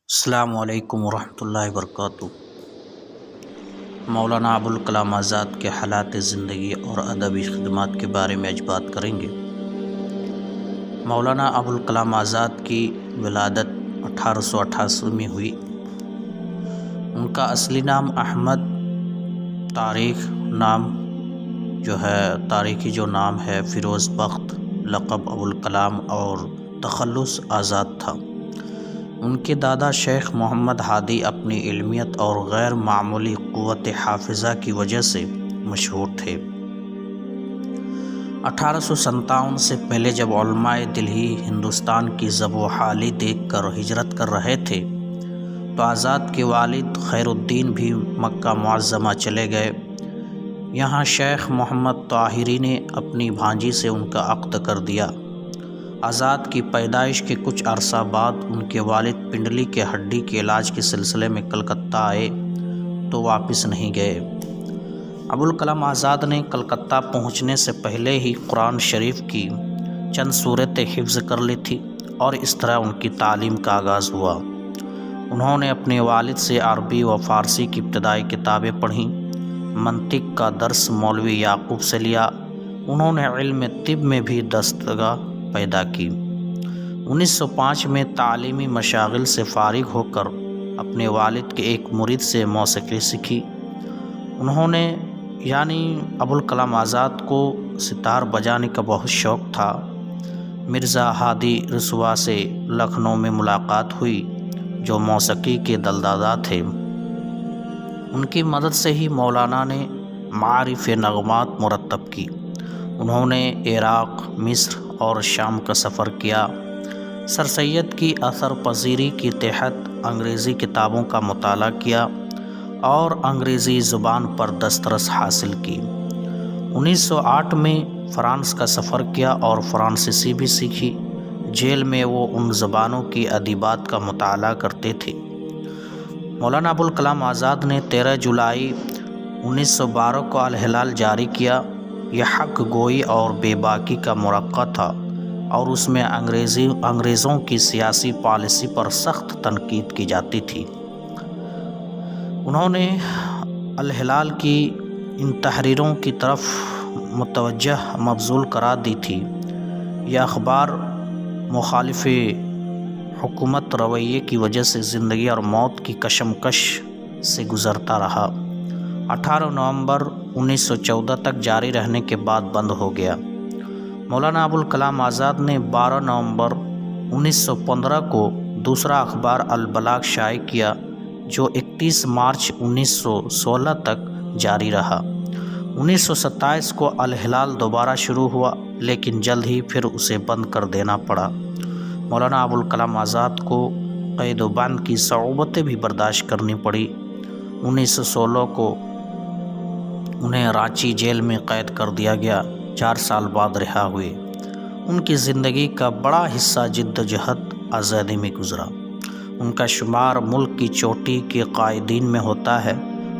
السلام علیکم ورحمۃ اللہ وبرکاتہ۔ مولانا ابوالکلام آزاد کے حالات زندگی اور ادبی خدمات کے بارے میں آج بات کریں گے۔ مولانا ابوالکلام آزاد کی ولادت 1888 میں ہوئی۔ ان کا اصلی نام احمد، تاریخی نام ہے فیروز بخت، لقب ابوالکلام اور تخلص آزاد تھا۔ ان کے دادا شیخ محمد ہادی اپنی علمیت اور غیر معمولی قوت حافظہ کی وجہ سے مشہور تھے۔ 1857 سے پہلے جب علماء دہلی ہندوستان کی زب و حالی دیکھ کر ہجرت کر رہے تھے تو آزاد کے والد خیر الدین بھی مکہ معظمہ چلے گئے۔ یہاں شیخ محمد طاہری نے اپنی بھانجی سے ان کا عقد کر دیا۔ آزاد کی پیدائش کے کچھ عرصہ بعد ان کے والد پنڈلی کے ہڈی کے علاج کے سلسلے میں کلکتہ آئے تو واپس نہیں گئے۔ ابوالکلام آزاد نے کلکتہ پہنچنے سے پہلے ہی قرآن شریف کی چند سورتیں حفظ کر لی تھی اور اس طرح ان کی تعلیم کا آغاز ہوا۔ انہوں نے اپنے والد سے عربی و فارسی کی ابتدائی کتابیں پڑھیں، منطق کا درس مولوی یعقوب سے لیا۔ انہوں نے علم طب میں بھی دستگاہ پیدا کی۔ 1905 میں تعلیمی مشاغل سے فارغ ہو کر اپنے والد کے ایک مرید سے موسیقی سیکھی۔ انہوں نے ابوالکلام آزاد کو ستار بجانے کا بہت شوق تھا۔ مرزا ہادی رسوا سے لکھنؤ میں ملاقات ہوئی جو موسیقی کے دلدادہ تھے۔ ان کی مدد سے ہی مولانا نے معارف نغمات مرتب کی۔ انہوں نے عراق، مصر اور شام کا سفر کیا۔ سر سید کی اثر پذیری کے تحت انگریزی کتابوں کا مطالعہ کیا اور انگریزی زبان پر دسترس حاصل کی۔ 1908 میں فرانس کا سفر کیا اور فرانسیسی بھی سیکھی۔ جیل میں وہ ان زبانوں کی ادبیات کا مطالعہ کرتے تھے۔ مولانا ابوالکلام آزاد نے 13 جولائی 1912 کو الہلال جاری کیا۔ یہ حق گوئی اور بے باکی کا مرقع تھا اور اس میں انگریزوں کی سیاسی پالیسی پر سخت تنقید کی جاتی تھی۔ انہوں نے الہلال کی ان تحریروں کی طرف متوجہ مبذول قرار دی تھی۔ یہ اخبار مخالف حکومت رویے کی وجہ سے زندگی اور موت کی کشمکش سے گزرتا رہا۔ 18 نومبر 1914 تک جاری رہنے کے بعد بند ہو گیا۔ مولانا ابوالکلام آزاد نے 12 نومبر 1915 کو دوسرا اخبار البلاغ شائع کیا جو 31 مارچ 1916 تک جاری رہا۔ 1927 کو الہلال دوبارہ شروع ہوا لیکن جلد ہی پھر اسے بند کر دینا پڑا۔ مولانا ابوالکلام آزاد کو قید و بند کی صعوبتیں بھی برداشت کرنی پڑی۔ 1916 کو انہیں رانچی جیل میں قید کر دیا گیا۔ 4 سال بعد رہا ہوئے۔ ان کی زندگی کا بڑا حصہ جدوجہد آزادی میں گزرا۔ ان کا شمار ملک کی چوٹی کے قائدین میں ہوتا ہے۔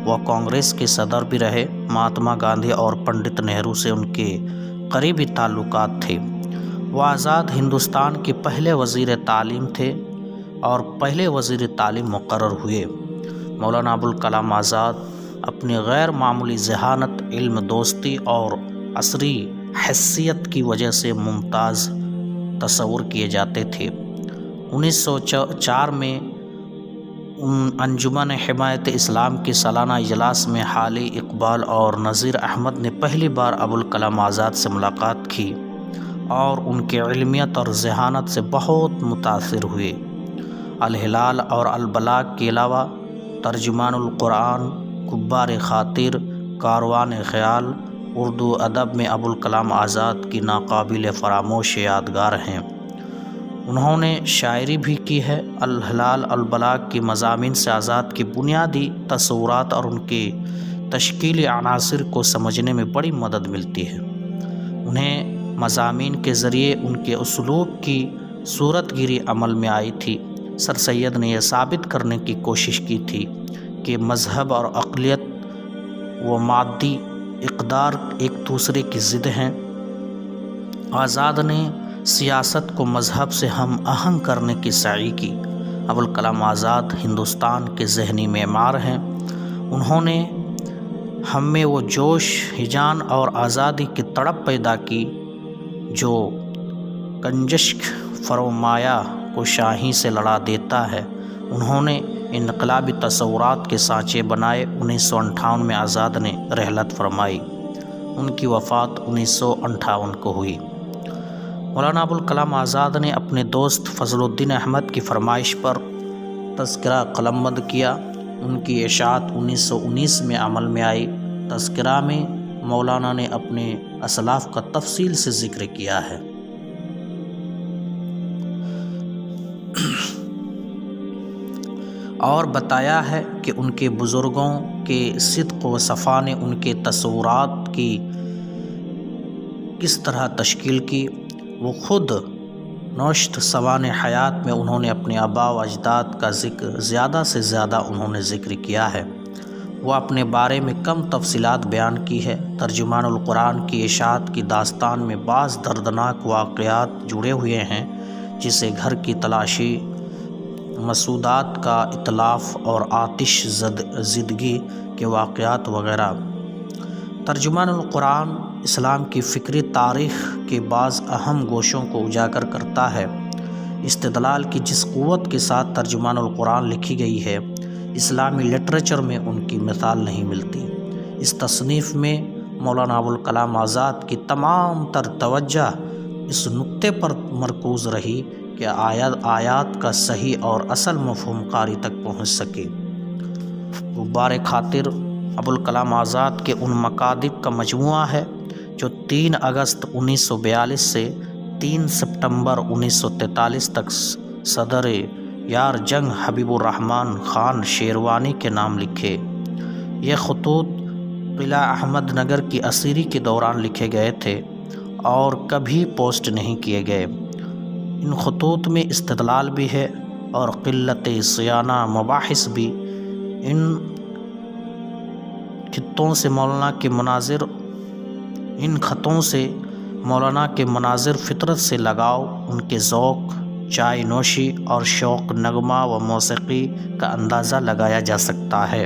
وہ کانگریس کے صدر بھی رہے۔ مہاتما گاندھی اور پنڈت نہرو سے ان کے قریبی تعلقات تھے۔ وہ آزاد ہندوستان کے پہلے وزیر تعلیم تھے اور پہلے وزیر تعلیم مقرر ہوئے۔ مولانا ابوالکلام آزاد اپنی غیر معمولی ذہانت، علم دوستی اور عصری حیثیت کی وجہ سے ممتاز تصور کیے جاتے تھے۔ 1904 میں انجمن حمایت اسلام کے سالانہ اجلاس میں حالی اقبال اور نذیر احمد نے پہلی بار ابوالکلام آزاد سے ملاقات کی اور ان کے علمیت اور ذہانت سے بہت متاثر ہوئے۔ الہلال اور البلاغ کے علاوہ ترجمان القرآن، کبار خاطر، کاروان خیال اردو ادب میں ابوالکلام آزاد کی ناقابل فراموش یادگار ہیں۔ انہوں نے شاعری بھی کی ہے۔ الہلال البلاغ کے مضامین سے آزاد کی بنیادی تصورات اور ان کے تشکیلی عناصر کو سمجھنے میں بڑی مدد ملتی ہے۔ انہیں مضامین کے ذریعے ان کے اسلوب کی صورت گیری عمل میں آئی تھی۔ سر سید نے یہ ثابت کرنے کی کوشش کی تھی کہ مذہب اور عقلیت و مادی اقدار ایک دوسرے کی ضد ہیں۔ آزاد نے سیاست کو مذہب سے ہم آہنگ کرنے کی سعی کی۔ ابوالکلام آزاد ہندوستان کے ذہنی معمار ہیں۔ انہوں نے ہم میں وہ جوش، ہیجان اور آزادی کی تڑپ پیدا کی جو کنجشک فرمایا کو شاہی سے لڑا دیتا ہے۔ انہوں نے انقلابی تصورات کے سانچے بنائے۔ 1958 میں آزاد نے رحلت فرمائی۔ ان کی وفات 1958 کو ہوئی۔ مولانا ابوالکلام آزاد نے اپنے دوست فضل الدین احمد کی فرمائش پر تذکرہ قلمبند کیا۔ ان کی اشاعت 1919 میں عمل میں آئی۔ تذکرہ میں مولانا نے اپنے اسلاف کا تفصیل سے ذکر کیا ہے۔ اور بتایا ہے کہ ان کے بزرگوں کے صدق و صفا نے ان کے تصورات کی کس طرح تشکیل کی۔ وہ خود نوشت سوان حیات میں انہوں نے اپنے آباء و اجداد کا ذکر زیادہ سے زیادہ انہوں نے ذکر کیا ہے۔ وہ اپنے بارے میں کم تفصیلات بیان کی ہے۔ ترجمان القرآن کی اشاعت کی داستان میں بعض دردناک واقعات جڑے ہوئے ہیں، جسے گھر کی تلاشی، مسودات کا اتلاف اور آتش زدگی کے واقعات وغیرہ۔ ترجمان القرآن اسلام کی فکری تاریخ کے بعض اہم گوشوں کو اجاگر کرتا ہے۔ استدلال کی جس قوت کے ساتھ ترجمان القرآن لکھی گئی ہے، اسلامی لٹریچر میں ان کی مثال نہیں ملتی۔ اس تصنیف میں مولانا ابوالکلام آزاد کی تمام تر توجہ اس نقطے پر مرکوز رہی کہ آیات کا صحیح اور اصل مفہوم قاری تک پہنچ سکے۔ غبار خاطر ابوالکلام آزاد کے ان مکاتب کا مجموعہ ہے جو 3 اگست 1942 سے 3 ستمبر 1943 تک صدر یار جنگ حبیب الرحمن خان شیروانی کے نام لکھے۔ یہ خطوط قلعہ احمد نگر کی اسیری کے دوران لکھے گئے تھے اور کبھی پوسٹ نہیں کیے گئے۔ ان خطوط میں استدلال بھی ہے اور قلت صیانہ مباحث بھی۔ ان خطوں سے مولانا کے مناظر فطرت سے لگاؤ، ان کے ذوق، چائے نوشی اور شوق نغمہ و موسیقی کا اندازہ لگایا جا سکتا ہے۔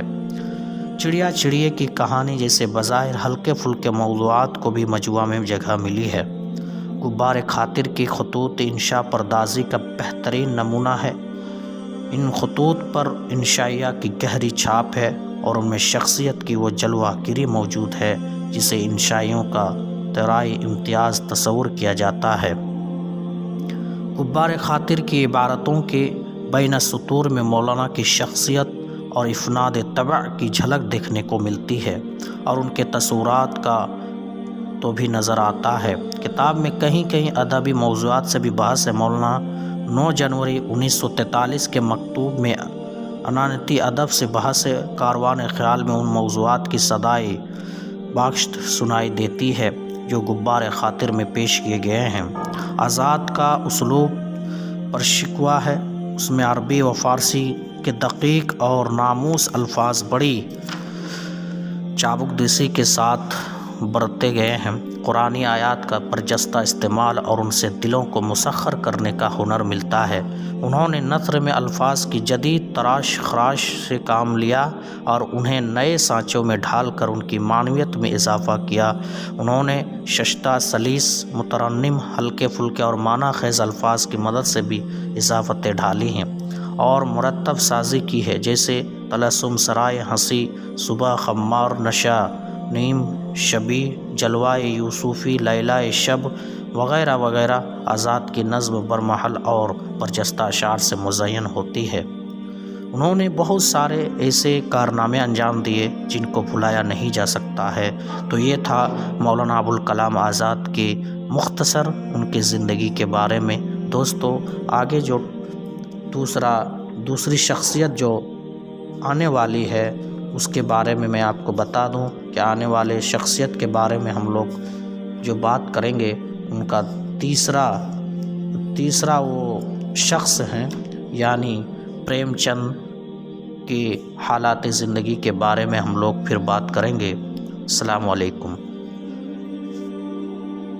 چڑیا چڑیے کی کہانی جیسے بظاہر ہلکے پھلکے موضوعات کو بھی مجموعہ میں جگہ ملی ہے۔ غبار خاطر کی خطوط انشاء پردازی کا بہترین نمونہ ہے۔ ان خطوط پر انشائیہ کی گہری چھاپ ہے اور ان میں شخصیت کی وہ جلوہ گری موجود ہے جسے انشائیوں کا طرائی امتیاز تصور کیا جاتا ہے۔ غبار خاطر کی عبارتوں کے بین السطور میں مولانا کی شخصیت اور افناد طبع کی جھلک دیکھنے کو ملتی ہے اور ان کے تصورات کا تو بھی نظر آتا ہے۔ کتاب میں کہیں کہیں ادبی موضوعات سے بھی بحث ہے۔ مولانا 9 جنوری 1943 کے مکتوب میں انانتی ادب سے بحث ہے۔ کاروان خیال میں ان موضوعات کی صدائے باشت سنائی دیتی ہے جو غبار خاطر میں پیش کیے گئے ہیں۔ آزاد کا اسلوب پرشکوا ہے۔ اس میں عربی و فارسی کے دقیق اور ناموس الفاظ بڑی چابکدستی کے ساتھ برتے گئے ہیں۔ قرآنی آیات کا برجستہ استعمال اور ان سے دلوں کو مسخر کرنے کا ہنر ملتا ہے۔ انہوں نے نثر میں الفاظ کی جدید تراش خراش سے کام لیا اور انہیں نئے سانچوں میں ڈھال کر ان کی معنویت میں اضافہ کیا۔ انہوں نے ششتہ، سلیس، مترنم، ہلکے پھلکے اور معنی خیز الفاظ کی مدد سے بھی اضافتیں ڈھالی ہیں اور مرتب سازی کی ہے، جیسے تلسم سرائے ہنسی، صبح خمار نشہ، نیم شبی، جلوہ یوسفی، لیلہ شب وغیرہ وغیرہ۔ آزاد کی نظم برمحل اور برجستہ اشعار سے مزین ہوتی ہے۔ انہوں نے بہت سارے ایسے کارنامے انجام دیے جن کو بھلایا نہیں جا سکتا ہے۔ تو یہ تھا مولانا ابوالکلام آزاد کے مختصر ان کی زندگی کے بارے میں۔ دوستو، آگے جو دوسری شخصیت جو آنے والی ہے اس کے بارے میں آپ کو بتا دوں کہ آنے والے شخصیت کے بارے میں ہم لوگ جو بات کریں گے ان کا تیسرا وہ شخص ہیں، یعنی پریم چند کی حالات زندگی کے بارے میں ہم لوگ پھر بات کریں گے۔ السلام علیکم۔